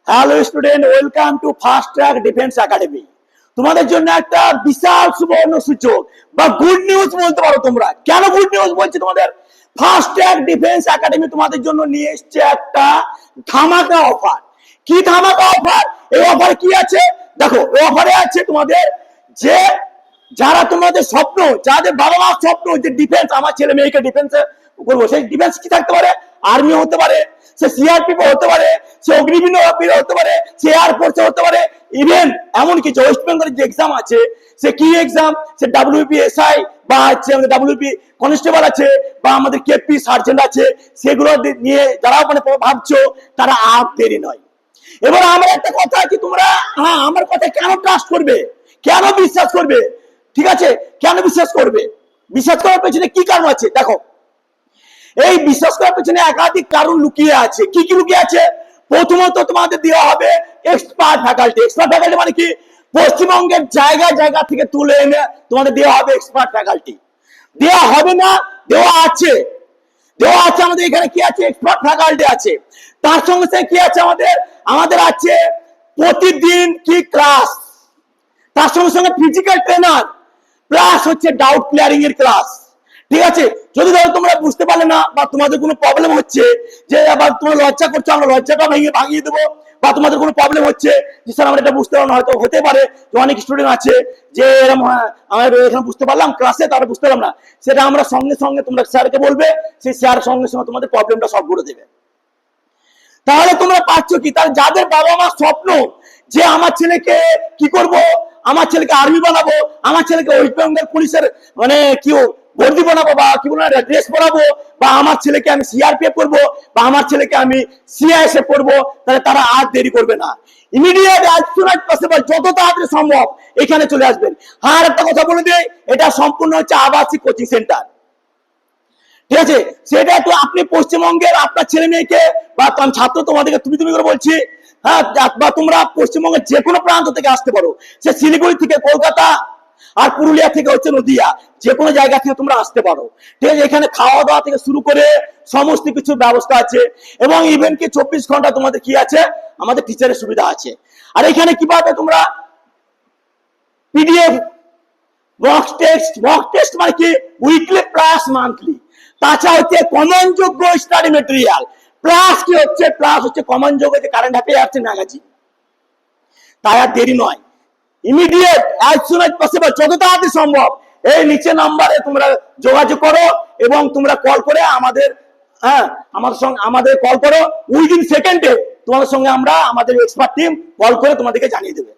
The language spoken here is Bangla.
Hello student, welcome too fast track defence academy. তোমাদের জন্য একটা বিশাল সুবর্ণ সূচক বা গুড নিউজ বলতে পারো তোমরা। কেন গুড নিউজ বলছি তোমাদের? ফাস্ট ট্র্যাক ডিফেন্স একাডেমি তোমাদের জন্য নিয়ে এসছে একটা ধামাকা অফার। কি ধামাকা অফার? এই অফারে কি আছে দেখো। এই অফারে আছে তোমাদের যে যারা তোমাদের স্বপ্ন, যাদের বাবা মার স্বপ্ন যে ডিফেন্স, আমার ছেলে মেয়েকে ডিফেন্সে করবো, সেই ডিফেন্স কি থাকতে পারে? আর্মি হতে পারে, সে সিআরপিএফ হতে পারে, সে অগ্নিবীর হতে পারে, সে এয়ারফোর্সে হতে পারে, ইভেন এমনকি যে ওয়েস্ট বেঙ্গলের যে এক্সাম আছে, সে কি এক্সাম, সে ডাব্লিউপিএসআই বা হচ্ছে আমাদের ডাব্লিউপি কনস্টেবল আছে বা আমাদের কেপি সার্জেন্ট আছে, সেগুলো নিয়ে যারা মানে ভাবছো তারা আর দেরি নয়। এবার আমার একটা কথা আছে, তোমরা আমার কথা কেন ট্রাস্ট করবে, কেন বিশ্বাস করবে? ঠিক আছে, কেন বিশ্বাস করবে? বিশ্বাস করার পেছনে কি কারণ আছে দেখো। এই বিশ্বাস করার পেছনে একাধিক কারণ লুকিয়ে আছে। কি কি লুকিয়ে আছে? প্রথমত তোমাদের দেওয়া হবে এক্সপার্ট ফ্যাকাল্টি। এক্সপার্ট ফ্যাকাল্টি মানে কি? পশ্চিমবঙ্গের জায়গা জায়গা থেকে তুলে এনে তোমাদের দেওয়া হবে এক্সপার্ট ফ্যাকাল্টি। দেওয়া হবে না, দেওয়া আছে। দেওয়া আছে আমাদের এখানে কি আছে? এক্সপার্ট ফ্যাকাল্টি আছে। তার সঙ্গে সঙ্গে কি আছে আমাদের আছে প্রতিদিন কি ক্লাস, তার সঙ্গে সঙ্গে ফিজিক্যাল ট্রেনার প্লাস হচ্ছে ডাউট ক্লিয়ারিং এর ক্লাস। ঠিক আছে, যদি ধরো তোমরা বুঝতে পারলে না বা তোমাদের কোনো প্রবলেম হচ্ছে, যে আবার তোমরা লজ্জা করছো, আমরা লজ্জাটা ভাঙিয়ে দেবো। বা তোমাদের কোনো প্রবলেম হচ্ছে যে স্যার আমরা এটা বুঝতে পারলাম না, হয়তো হতে পারে যে অনেক স্টুডেন্ট আছে যে এরকম আমরা এখানে বুঝতে পারলাম ক্লাসে, তারা বুঝতে পারলাম না, সেটা আমরা সঙ্গে সঙ্গে তোমরা স্যারকে বলবে, সেই স্যার সঙ্গে সঙ্গে তোমাদের প্রবলেমটা সলভ করে দেবে। তাহলে তোমরা পাচ্ছ কি? তাহলে যাদের বাবা মা স্বপ্ন যে আমার ছেলেকে কি করব, আমার ছেলেকে আর্মি বানাবো, আমার ছেলেকে ওয়েস্ট বেঙ্গল পুলিশের মানে কি বর্দি বানাবো বা কি বলে ড্রেস পরাবো, বা আমার ছেলেকে আমি সিআরপিএফ করবো, বা আমার ছেলেকে আমি সিআইএসএফ করবো, তাহলে তারা আর দেরি করবে না, immediate as soon as possible, যত তাড়াতাড়ি সম্ভব এখানে চলে আসবেন। আর একটা কথা বলে দিই, এটা সম্পূর্ণ হচ্ছে আবাসিক কোচিং সেন্টার। ঠিক আছে, সেটা তো আপনি পশ্চিমবঙ্গের আপনার ছেলে মেয়েকে বা ছাত্র, তোমাদেরকে তুমি তুমি করে বলছি, হ্যাঁ, বা তোমরা পশ্চিমবঙ্গের যে কোনো প্রান্ত থেকে আসতে পারো, সে শিলিগুড়ি থেকে কলকাতা আর পুরুলিয়া থেকে হচ্ছে নদিয়া, যে কোনো জায়গা থেকে তোমরা আসতে পারো। ঠিক আছে, এখানে খাওয়া দাওয়া থেকে শুরু করে সমস্ত কিছু ব্যবস্থা আছে, এবং ইভেন কি 24 ঘন্টা তোমাদের কি আছে, আমাদের টিচারের সুবিধা আছে। আর এখানে কি পাবে তোমরা? পিডিএফ, মক টেস্ট মানে কি উইকলি প্লাস মান্থলি, তাছাড়া হচ্ছে কমনযোগ্য স্টাডি মেটেরিয়াল, প্লাস কি হচ্ছে, প্লাস হচ্ছে কমনযোগ্য যে কারেন্ট অ্যাফেয়ার্স ম্যাগাজিন। তাই আর দেরি নয়, immediate as soon as possible, যত তাড়াতাড়ি সম্ভব এই নিচে নাম্বারে তোমরা যোগাযোগ করো, এবং তোমরা কল করে আমাদের কল করো, উইদিন সেকেন্ডে তোমাদের সঙ্গে আমরা আমাদের এক্সপার্ট টিম কল করে তোমাদেরকে জানিয়ে দেবে।